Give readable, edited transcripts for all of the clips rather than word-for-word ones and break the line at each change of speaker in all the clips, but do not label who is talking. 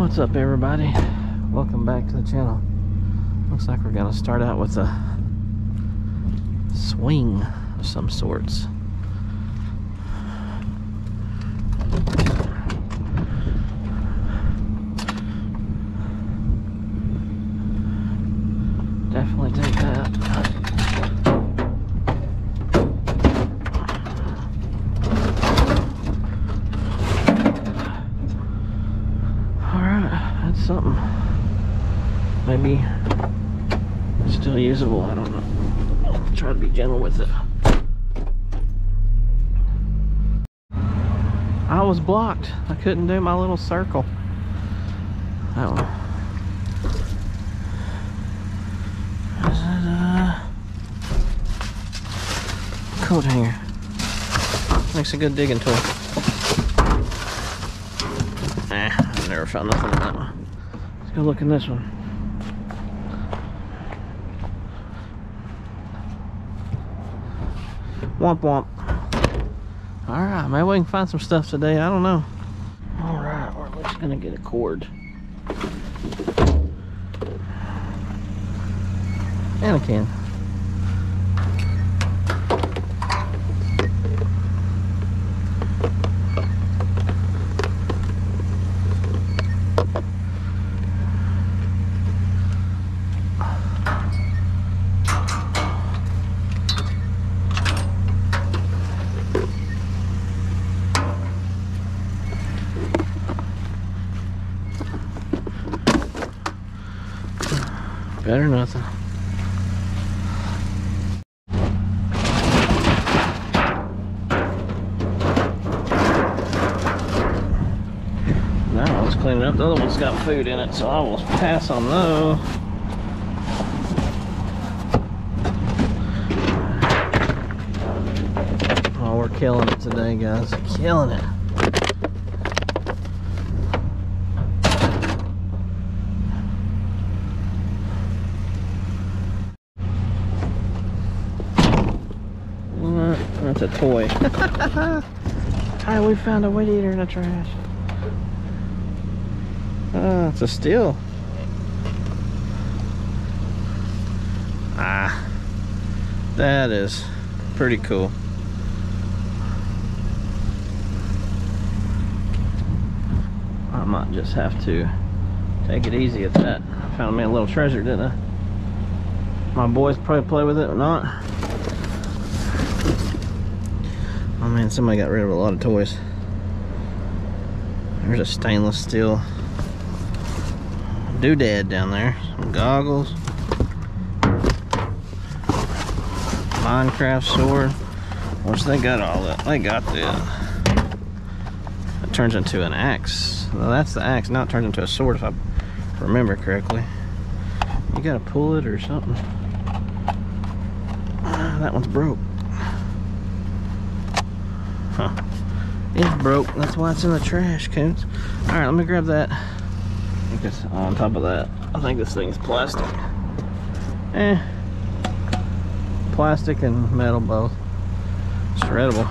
What's up, everybody? Welcome back to the channel. Looks like we're gonna start out with a swing of some sorts. Definitely take that. Something maybe still usable, I don't know. I'll try to be gentle with it. I was blocked. I couldn't do my little circle. That one. Coat hanger. Makes a good digging tool. I've never found nothing in that one. Go look in this one. Womp womp. Alright, maybe we can find some stuff today. I don't know. Alright, we're just gonna get a cord. And a can. Better nothing. Now let's clean it up. The other one's got food in it, so I will pass on those. Oh, we're killing it today, guys. Killing it. That's a toy. Hi, we found a weed eater in the trash. It's a steel. That is pretty cool. I might just have to take it easy at that. I found me a little treasure, didn't I? My boys probably play with it or not. Oh man, somebody got rid of a lot of toys. There's a stainless steel doodad down there. Some goggles. Minecraft sword. Which they got all that. They got that. It turns into an axe. Well, that's the axe. Now it turns into a sword if I remember correctly. You gotta pull it or something. That one's broke. Huh. It's broke. That's why it's in the trash, Coonts. Alright, let me grab that. I think it's on top of that. I think this thing is plastic. Plastic and metal both. Shreddable.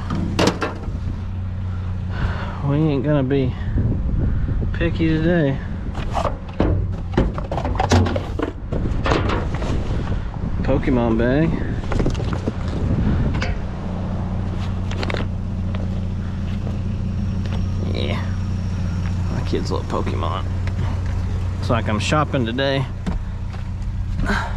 We ain't gonna be picky today. Pokemon bag. Kids love Pokemon. Looks like I'm shopping today. I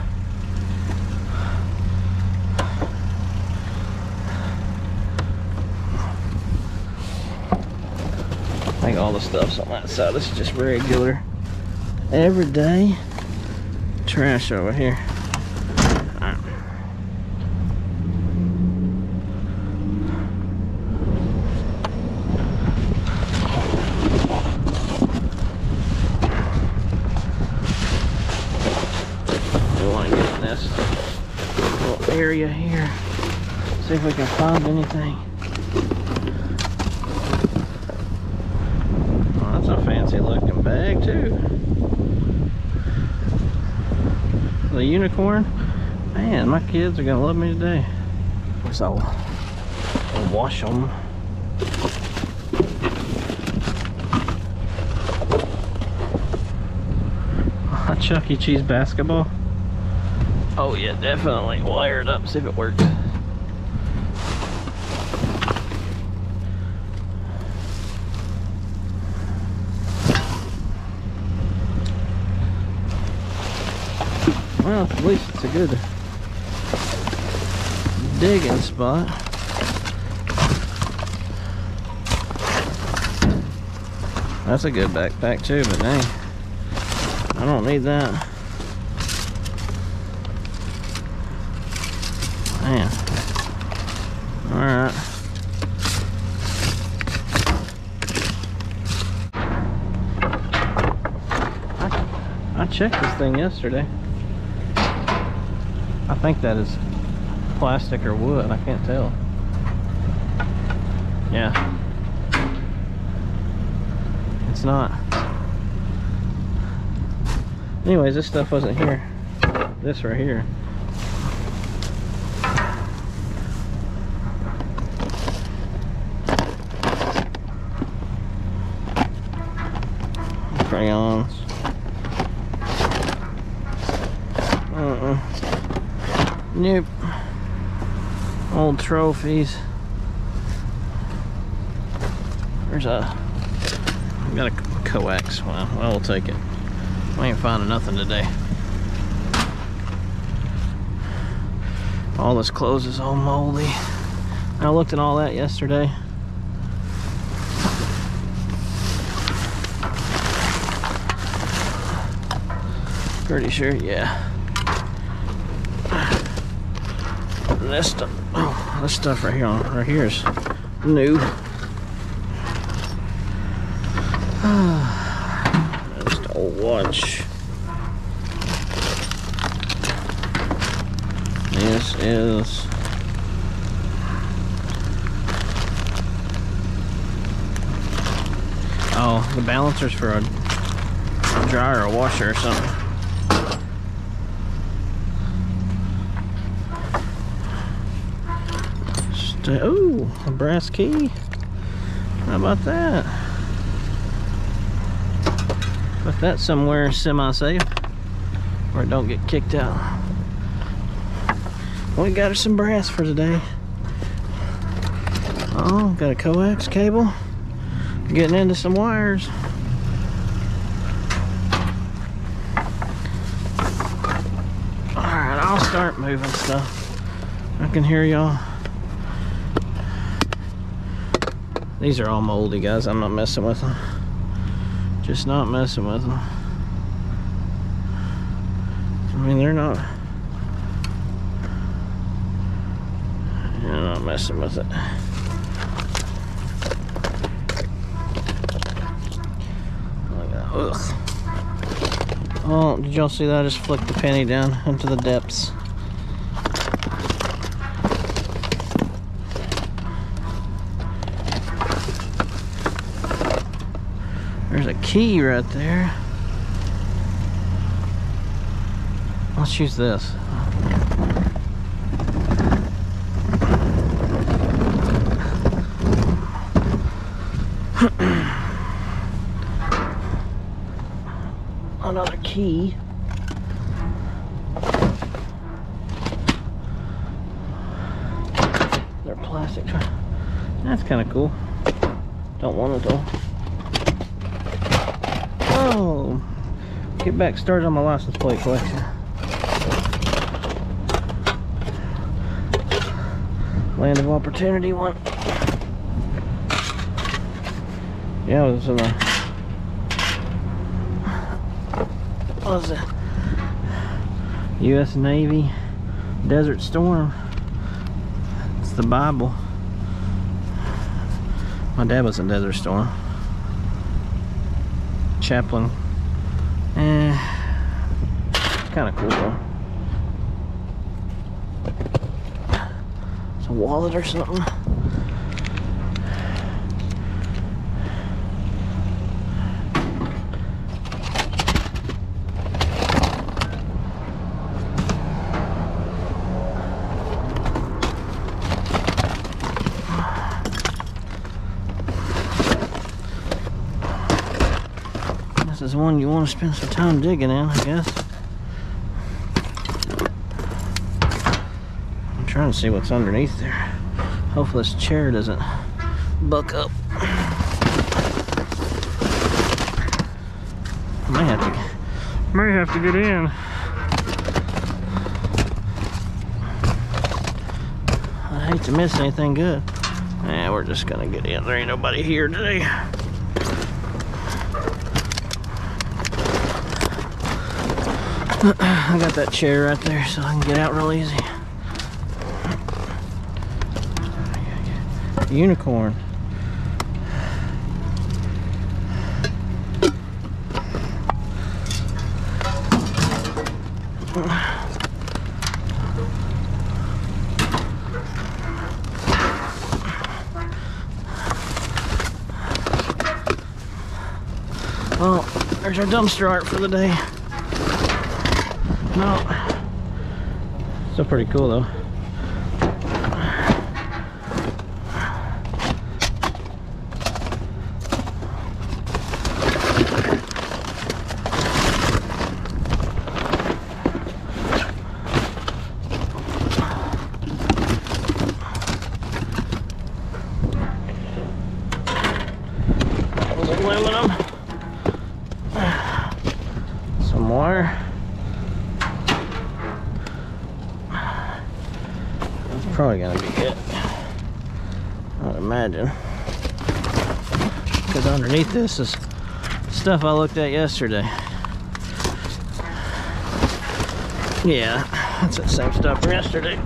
think all the stuff's on that side. This is just regular, everyday trash over here. Area here. See if we can find anything. Oh, that's a fancy looking bag too. The unicorn. Man, my kids are gonna love me today. So I'll wash them. Chuck E. Cheese basketball. Oh yeah, definitely wire it up, see if it works. Well, at least it's a good digging spot. That's a good backpack too, but dang, I don't need that. Man. Alright. I checked this thing yesterday. I think that is plastic or wood, I can't tell. Yeah. It's not. Anyways, this stuff wasn't here. This right here. Crayons. Nope. Old trophies. There's a... I got a coax. Well, we'll take it. We ain't finding nothing today. All this clothes is all moldy. I looked at all that yesterday. Pretty sure, yeah. This stuff, oh, this stuff right here is new. Just an old watch. This is the balancer's for a dryer or washer or something. Oh, a brass key. How about that? Put that somewhere semi-safe where it don't get kicked out. We got us some brass for today. Oh, got a coax cable. Getting into some wires. Alright, I'll start moving stuff. I can hear y'all. These are all moldy, guys. I'm not messing with them. Just not messing with them. I mean, they're not... I'm not messing with it. Ugh. Oh, did y'all see that? I just flicked the penny down into the depths. There's a key right there. Let's use this. Another key. They're plastic. That's kind of cool. Don't want it though. Oh, get back started on my license plate collection. Land of Opportunity one. Yeah, it was in the... What was it? U.S. Navy Desert Storm. It's the Bible. My dad was in Desert Storm. Chaplain. Kind of cool though. It's a wallet or something. This is one you want to spend some time digging in, I guess. I'm trying to see what's underneath there. Hopefully this chair doesn't buck up. I may have to get in. I hate to miss anything good. Yeah, we're just gonna get in. There ain't nobody here today. I got that chair right there so I can get out real easy. Unicorn. Well, there's our dumpster art for the day. No. Still pretty cool though. Aluminum. Some wire. That's probably gonna be it, I would imagine, because underneath this is stuff I looked at yesterday. Yeah, that's the same stuff from yesterday.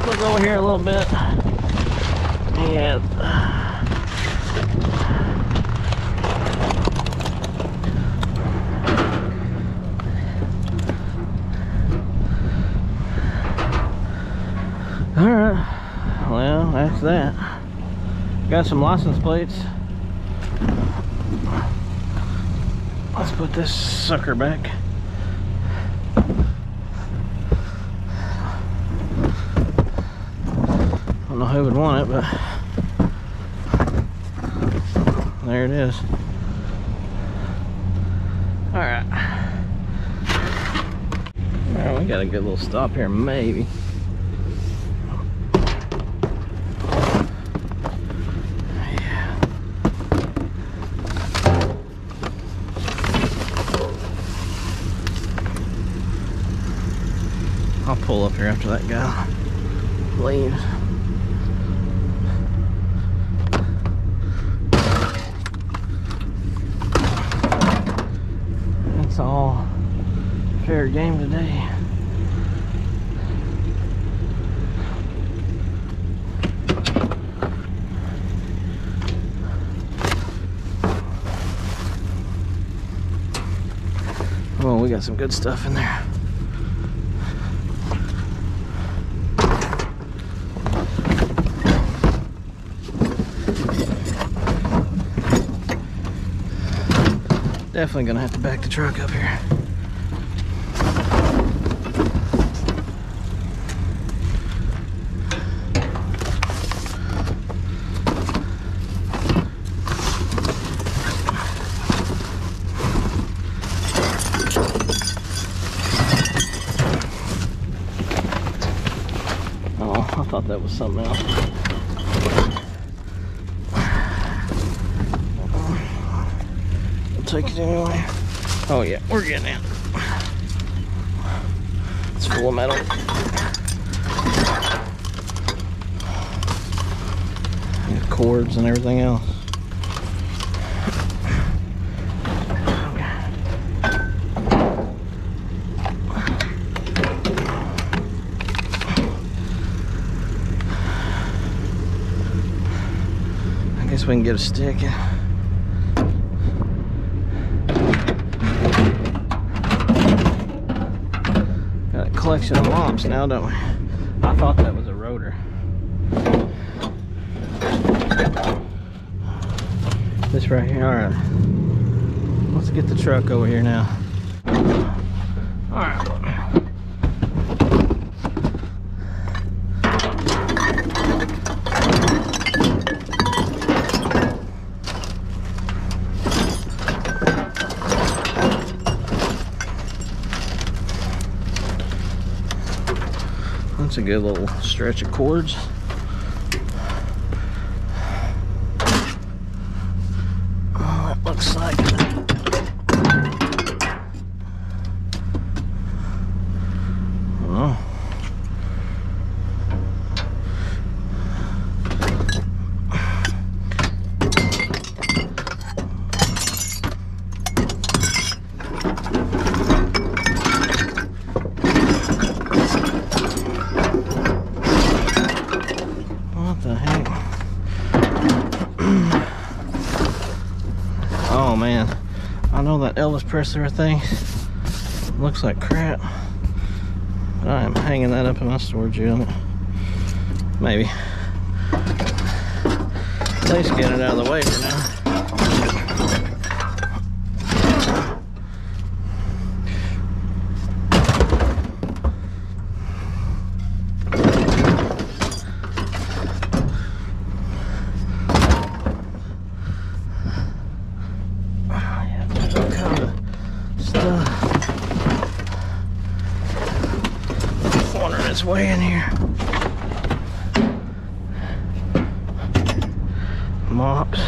Look over here a little bit. Yeah. Alright, well, that's that. Got some license plates. Let's put this sucker back. I don't know who would want it, but there it is. Alright. Alright, we got a good little stop here, maybe. I'll pull up here after that guy leaves. It's all fair game today. Oh, we got some good stuff in there. Definitely gonna have to back the truck up here. Oh, I thought that was something else. Take it anyway. Oh yeah, we're getting in. It's full of metal. And cords and everything else. I guess we can get a stick. Collection of mops now, don't we? I thought that was a rotor. This right here. Alright. Let's get the truck over here now. Alright. That's a good little stretch of cords. Oh, that looks like what the heck? Oh man, I know that Elvis Presley thing looks like crap, but I am hanging that up in my storage unit. Maybe. At least get it out of the way for now. Its way in here. Mops.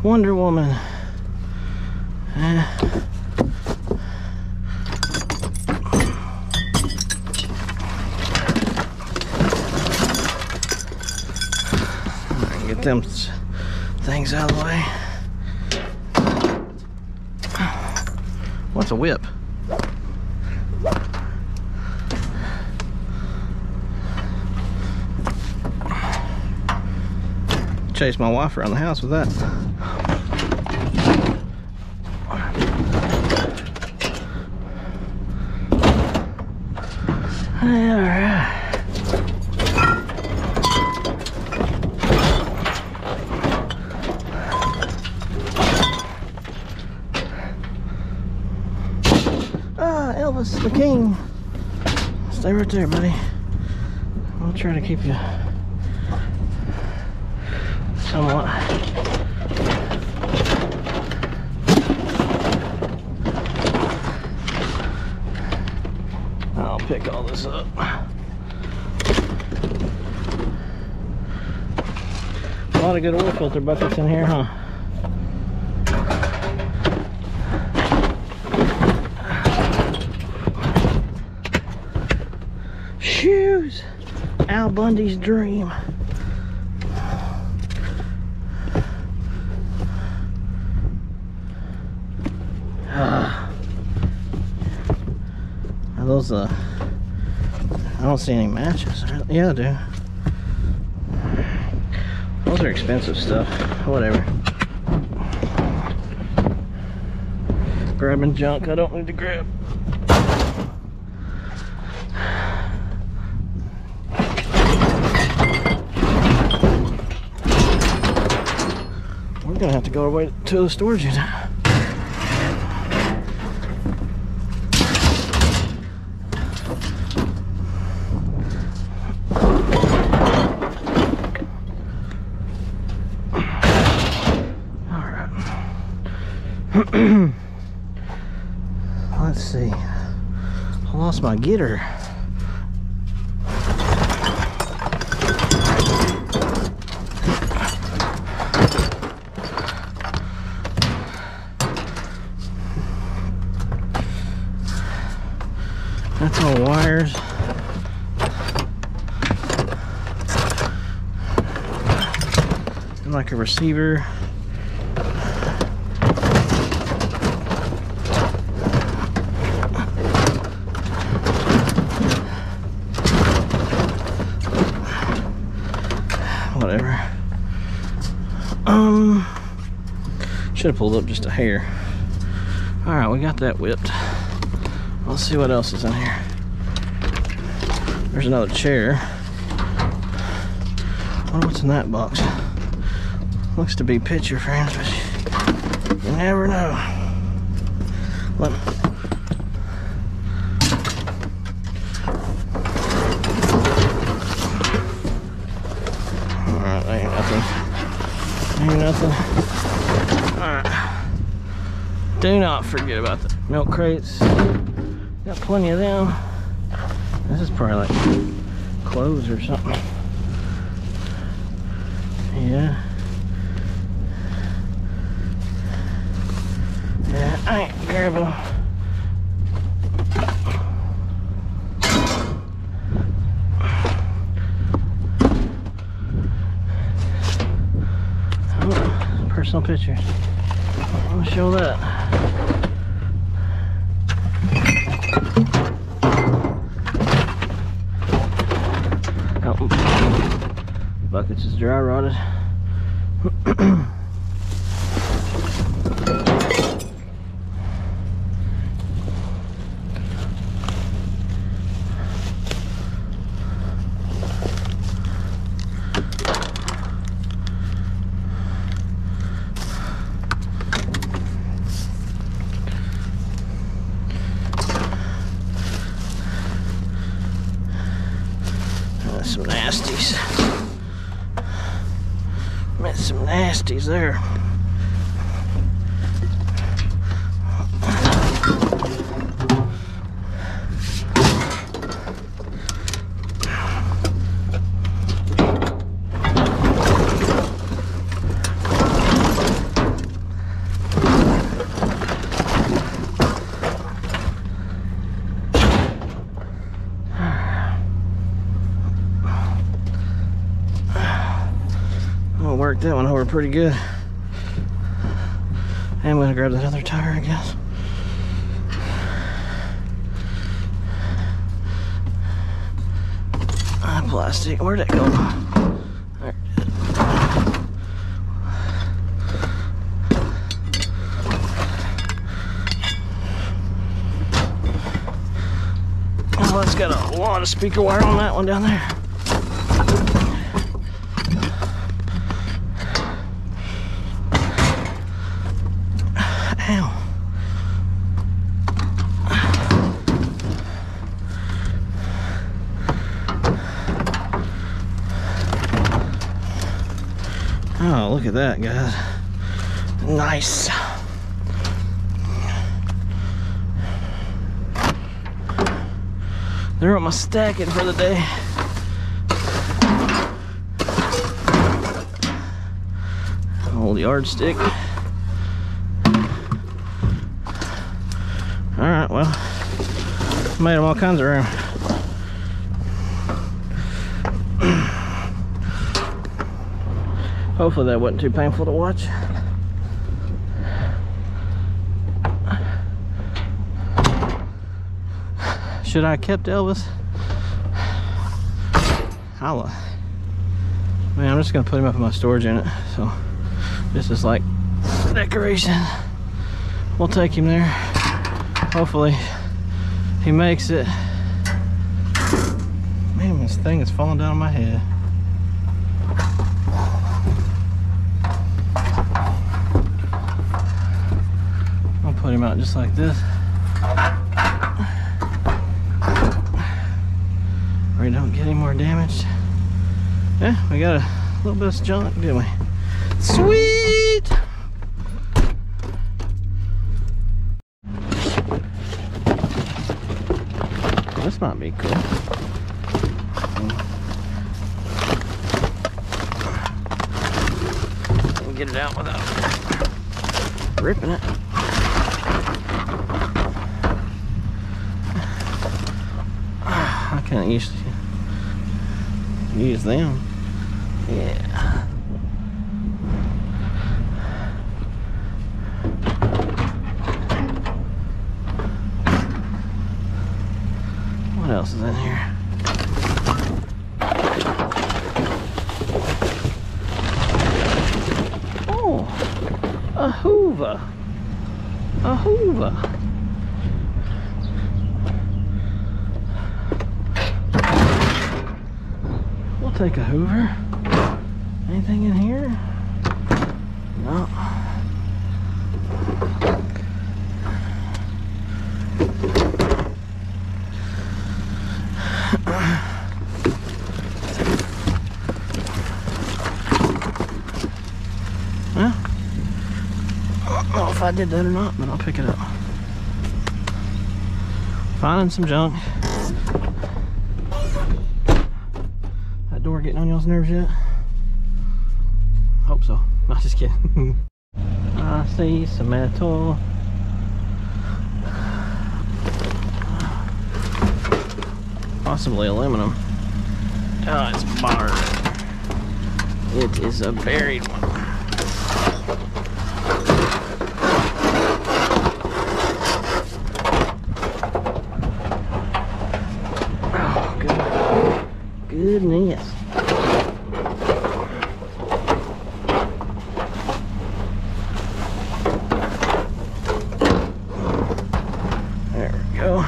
Wonder Woman. Get them things out of the way. What's a whip? Chase my wife around the house with that. Alright. Ah, Elvis the King. Stay right there, buddy. I'll try to keep you somewhat. I'll pick all this up. A lot of good oil filter buckets in here, huh? Shoes! Al Bundy's dream. Are those I don't see any matches. Yeah, I do. Those are expensive stuff. Whatever. Grabbing junk I don't need to grab. We're gonna have to go away to the storage unit. Let's see. I lost my getter. That's all wires. And like a receiver. Whatever. Should have pulled up just a hair. Alright, we got that whipped. Let's see what else is in here. There's another chair. I wonder what's in that box. Looks to be picture frames, but you never know. Let me... Alright, ain't nothing. Ain't nothing. Alright. Do not forget about the milk crates. Got plenty of them. This is probably like clothes or something. Yeah. Yeah, I ain't grabbing them. Oh, personal pictures. I'm gonna show that. Oh, buckets is dry rotted. Some nasties. Met some nasties there. Worked that one over pretty good. And I'm gonna grab that other tire, I guess. Plastic, where'd it go? There. Oh, it's got a lot of speaker wire on that one down there. Ow. Oh, look at that, guys. Nice. They're what my stacking for the day. Old yardstick. Alright, well, made them all kinds of room. Hopefully that wasn't too painful to watch. Should I have kept Elvis? Holla. Man, I'm just gonna put him up in my storage unit. So this is like decoration. We'll take him there. Hopefully he makes it. Man, this thing is falling down on my head. I'll put him out just like this. Or he don't get any more damaged. Yeah, we got a little bit of junk, didn't we? Sweet! This might be cool. Get it out without ripping it. I can't use them. Yeah. What else is in here? A Hoover. A Hoover. We'll take a Hoover. Anything in here? No. Well, I don't know if I did that or not, but I'll pick it up. Finding some junk. That door getting on y'all's nerves yet? Hope so. Not just kidding. I see some metal. Possibly aluminum. Oh, it's barred. It is a buried one. Oh, goodness. There we go.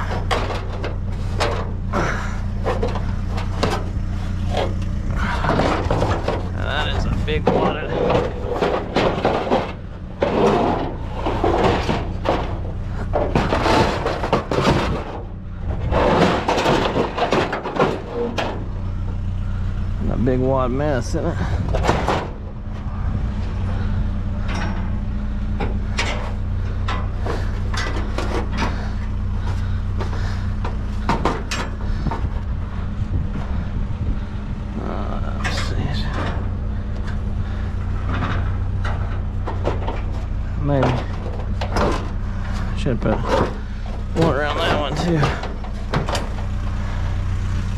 That is a big one. A big wad mess, isn't it? Maybe should put one around that one too.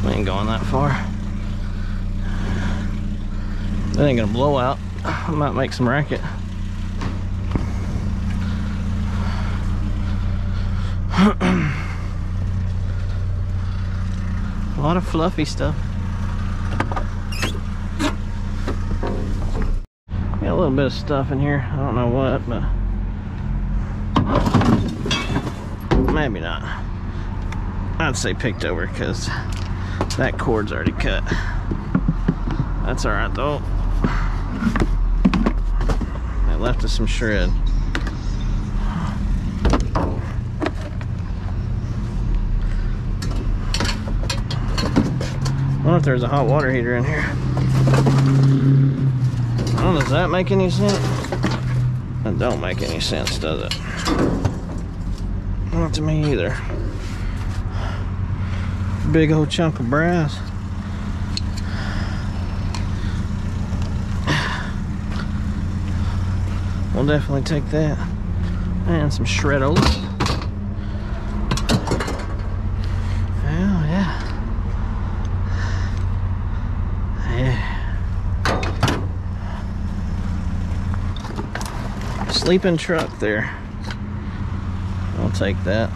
We ain't going that far. That ain't gonna blow out. I might make some racket. A lot of fluffy stuff. Got a little bit of stuff in here. I don't know what, but maybe not. I'd say picked over because that cord's already cut. That's all right though. They left us some shred. I wonder if there's a hot water heater in here. Oh, does that make any sense? That don't make any sense, does it? Not to me either. Big old chunk of brass. We'll definitely take that. And some shreddos. Oh yeah. Sleeping truck there. I'll take that.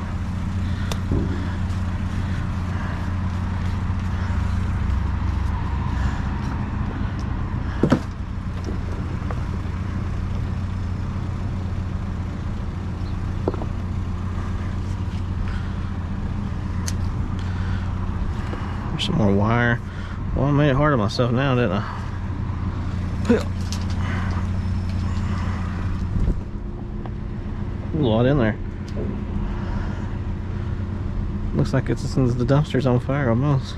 There's some more wire. Well, I made it hard on myself now, didn't I? A lot in there. Looks like it's since the dumpster's on fire almost.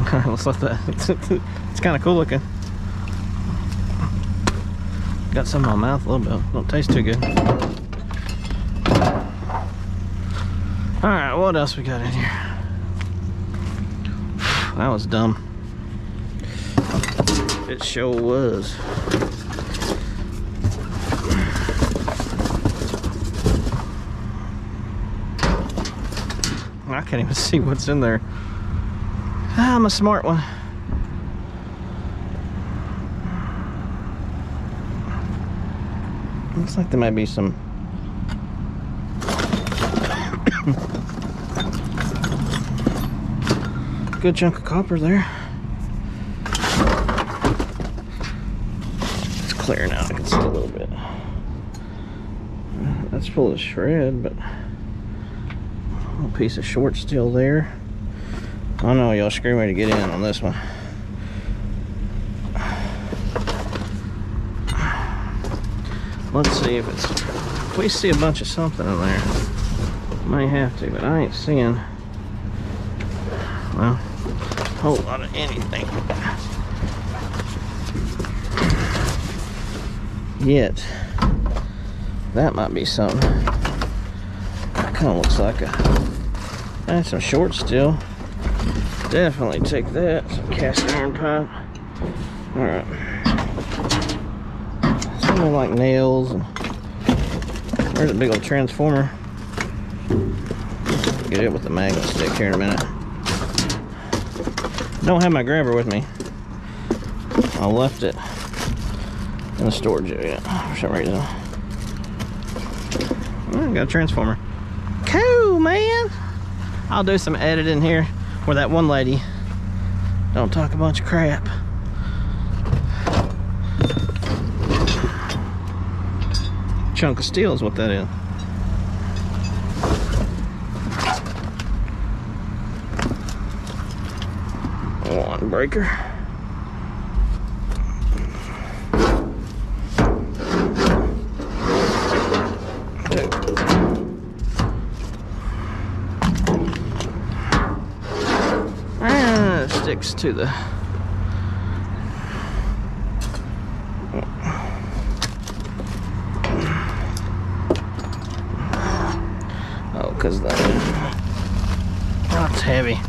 Alright, let's let that. It's kind of cool looking. Got some in my mouth a little bit. Don't taste too good. Alright, what else we got in here? That was dumb. It sure was. I can't even see what's in there. Ah, I'm a smart one. Looks like there might be some good chunk of copper there. It's clear now. I can see a little bit. That's full of shred, but a little piece of short still there. I know y'all screaming to get in on this one. Let's see if we see a bunch of something in there. Might have to, but I ain't seeing, well, a whole lot of anything yet. That might be something. That kind of looks like that's some short steel. Definitely take that. Some cast iron pipe. All right. Something like nails. And there's a big old transformer. Get it with the magnet stick here in a minute. Don't have my grabber with me. I left it in the storage area for some reason. Oh, got a transformer. Cool, man. I'll do some editing here where that one lady don't talk a bunch of crap. Chunk of steel is what that is. One breaker. Two. And it sticks to the because that's heavy.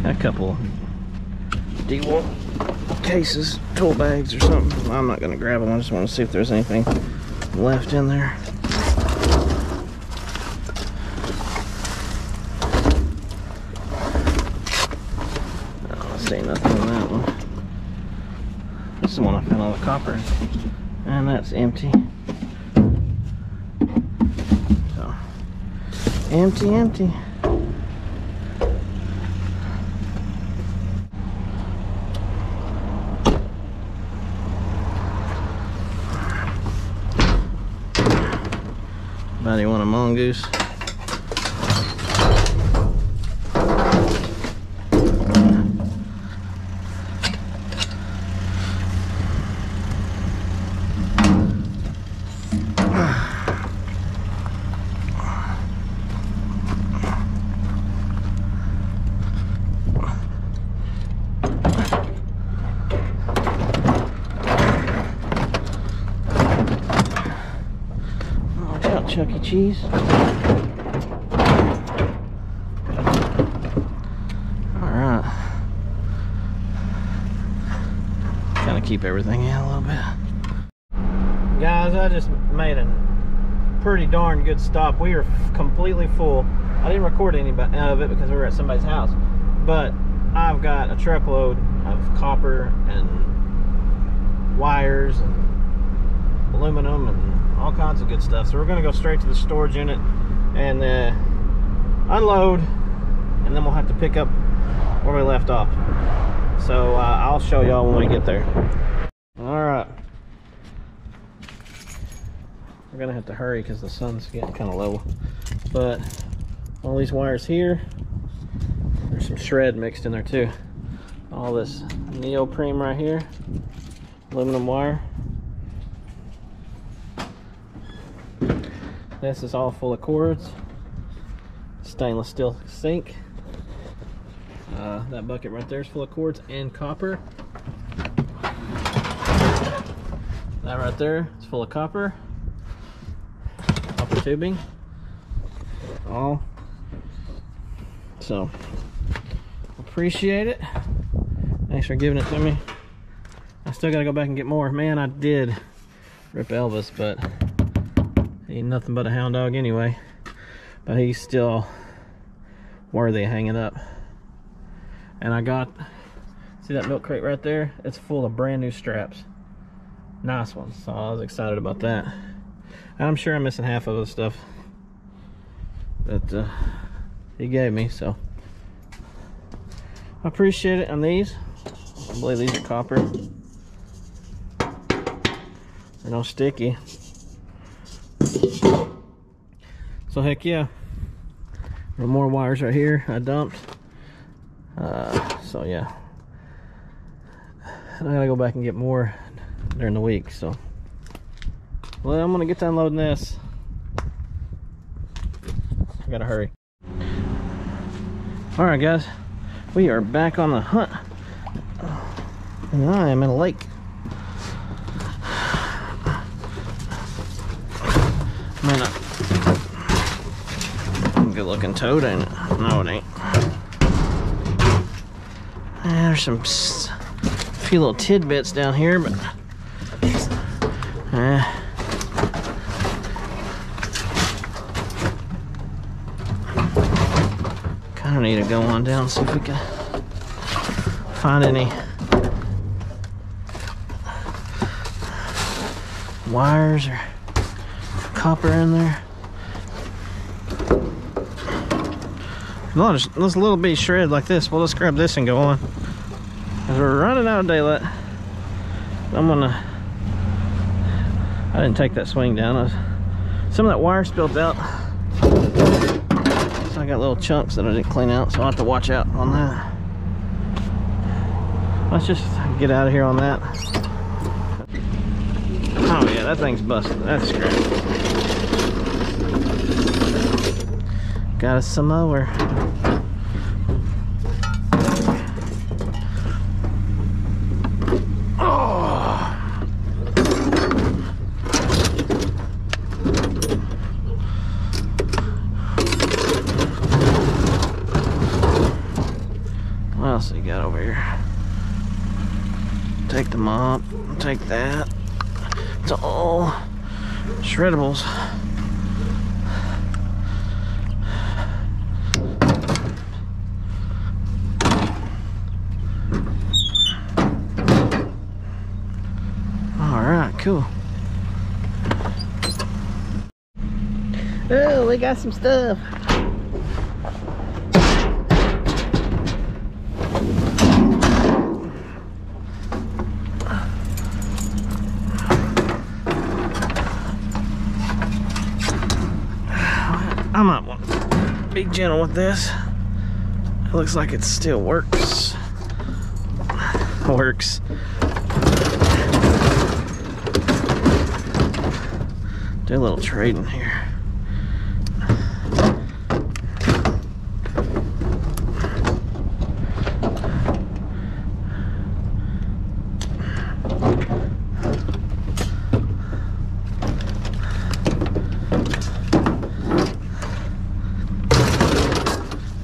A couple D-wall cases, tool bags or something. I'm not gonna grab them. I just want to see if there's anything left in there. Nothing in that one. This is the one I found all the copper, and that's empty. So empty. Anybody want a mongoose? Chuck E. Cheese. Alright. Kind of keep everything in a little bit. Guys, I just made a pretty darn good stop. We are completely full. I didn't record any of it because we were at somebody's house. But I've got a truckload of copper and wires and aluminum and all kinds of good stuff. So we're going to go straight to the storage unit and unload, and then we'll have to pick up where we left off. So I'll show y'all when we get there. Alright, we're gonna have to hurry because the sun's getting kind of low, but all these wires here, there's some shred mixed in there too. All this neoprene right here, aluminum wire. This is all full of cords. Stainless steel sink. That bucket right there is full of cords and copper. That right there is full of copper. Copper tubing. All. So, appreciate it. Thanks for giving it to me. I still gotta go back and get more. Man, I did rip Elvis, but he ain't nothing but a hound dog anyway. But he's still worthy of hanging up. And I got, see that milk crate right there? It's full of brand new straps. Nice ones. So I was excited about that. I'm sure I'm missing half of the stuff that he gave me, so I appreciate it on these. I believe these are copper. They're no sticky. So heck yeah. There are more wires right here I dumped. So yeah. And I gotta go back and get more during the week, so. Well, I'm gonna get to unloading this. I gotta hurry. Alright guys, we are back on the hunt. And I am in a lake. Man, good looking toad, ain't it? No, it ain't. There's some few little tidbits down here, but kind of need to go on down and see if we can find any wires or copper in there. There's a little bit shred like this. We'll just grab this and go on. As we're running out of daylight, I didn't take that swing down. Some of that wire spilled out. So I got little chunks that I didn't clean out, so I'll have to watch out on that. Let's just get out of here on that. Oh yeah, that thing's busted. That's scrap. Got us some more. What else we got over here? Take the mop, take that. It's all shreddables. Alright, cool. Oh, we got some stuff. I might want to be gentle with this. It looks like it still works. Works. Do a little trading here.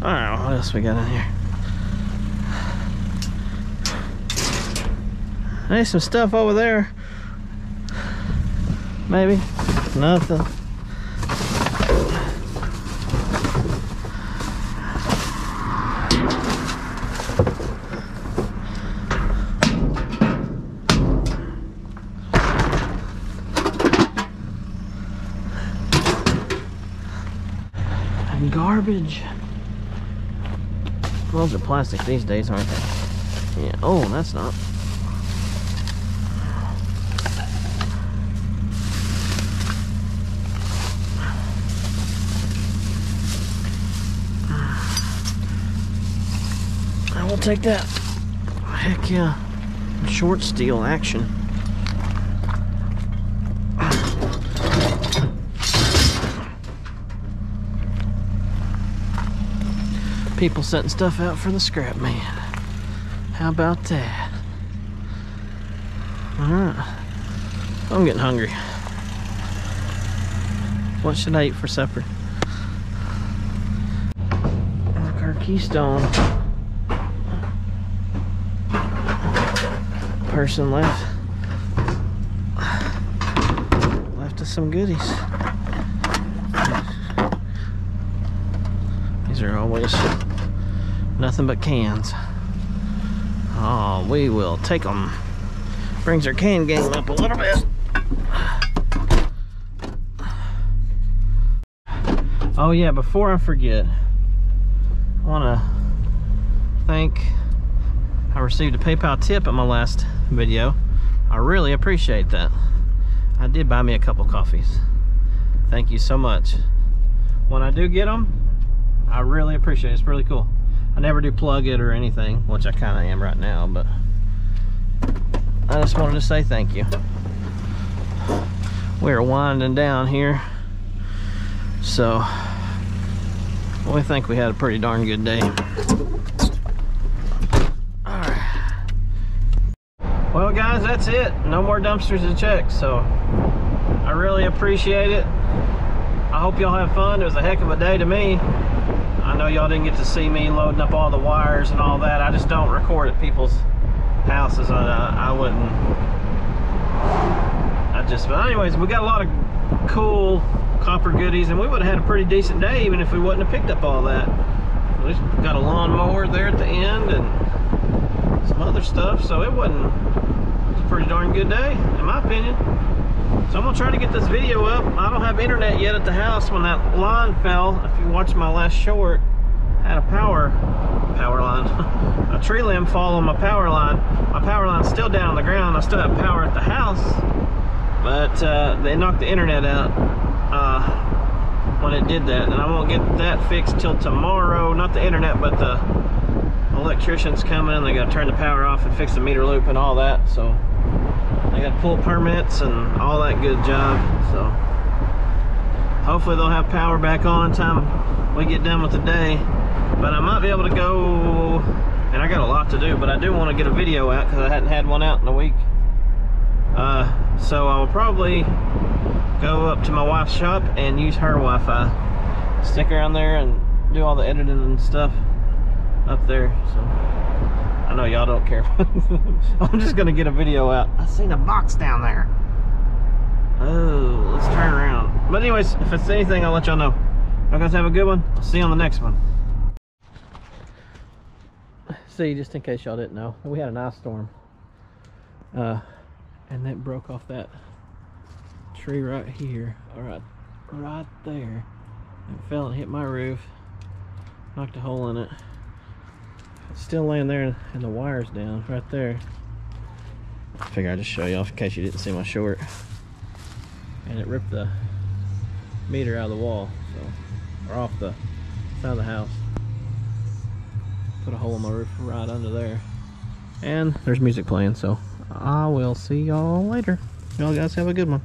Alright, what else we got in here? There's some stuff over there. Maybe. Nothing. And garbage. Those are plastic these days, aren't they? Yeah. Oh, that's not. We'll take that. Heck yeah. Short steel action. People setting stuff out for the scrap man. How about that? Alright. I'm getting hungry. What should I eat for supper? Look, our Keystone person left us some goodies. These are always nothing but cans. Oh, we will take them. Brings our can game up a little bit. Oh yeah, before I forget, I want to thank, I received a PayPal tip in my last video. I really appreciate that. I did buy me a couple coffees. Thank you so much. When I do get them, I really appreciate it. It's really cool. I never do plug it or anything, which I kind of am right now, but I just wanted to say thank you. We're winding down here, so we think we had a pretty darn good day. Alright. Well guys, that's it. No more dumpsters to check, so I really appreciate it. I hope y'all have fun. It was a heck of a day to me. I know y'all didn't get to see me loading up all the wires and all that. I just don't record at people's houses. I wouldn't. But anyways, we got a lot of cool copper goodies, and we would have had a pretty decent day even if we wouldn't have picked up all that. We got a lawnmower there at the end and some other stuff, so it was a pretty darn good day in my opinion. So I'm gonna try to get this video up. I don't have internet yet at the house. When that line fell, if you watched my last short, I had a power line, a tree limb fall on my power line. My power line's still down on the ground. I still have power at the house, but they knocked the internet out when it did that, and I won't get that fixed till tomorrow. Not the internet, but the electrician's coming. They gotta turn the power off and fix the meter loop and all that, so they gotta pull permits and all that good job. So hopefully they'll have power back on time we get done with the day. But I might be able to go, and I got a lot to do, but I do want to get a video out because I hadn't had one out in a week. So I'll probably go up to my wife's shop and use her Wi-Fi. Stick around there and do all the editing and stuff up there. So I know y'all don't care. I'm just gonna get a video out. I seen a box down there. Oh, let's turn around. But anyways, if it's anything, I'll let y'all know. Y'all guys have a good one. I'll see you on the next one. See, just in case y'all didn't know, we had an ice storm. And that broke off that tree right here. Alright, right there. It fell and hit my roof. Knocked a hole in it. It's still laying there and the wire's down right there. I figure I'd just show y'all in case you didn't see my short. And it ripped the meter out of the wall, so, or off the side of the house. Put a hole in my roof right under there. And there's music playing, so I will see y'all later. Y'all guys have a good one.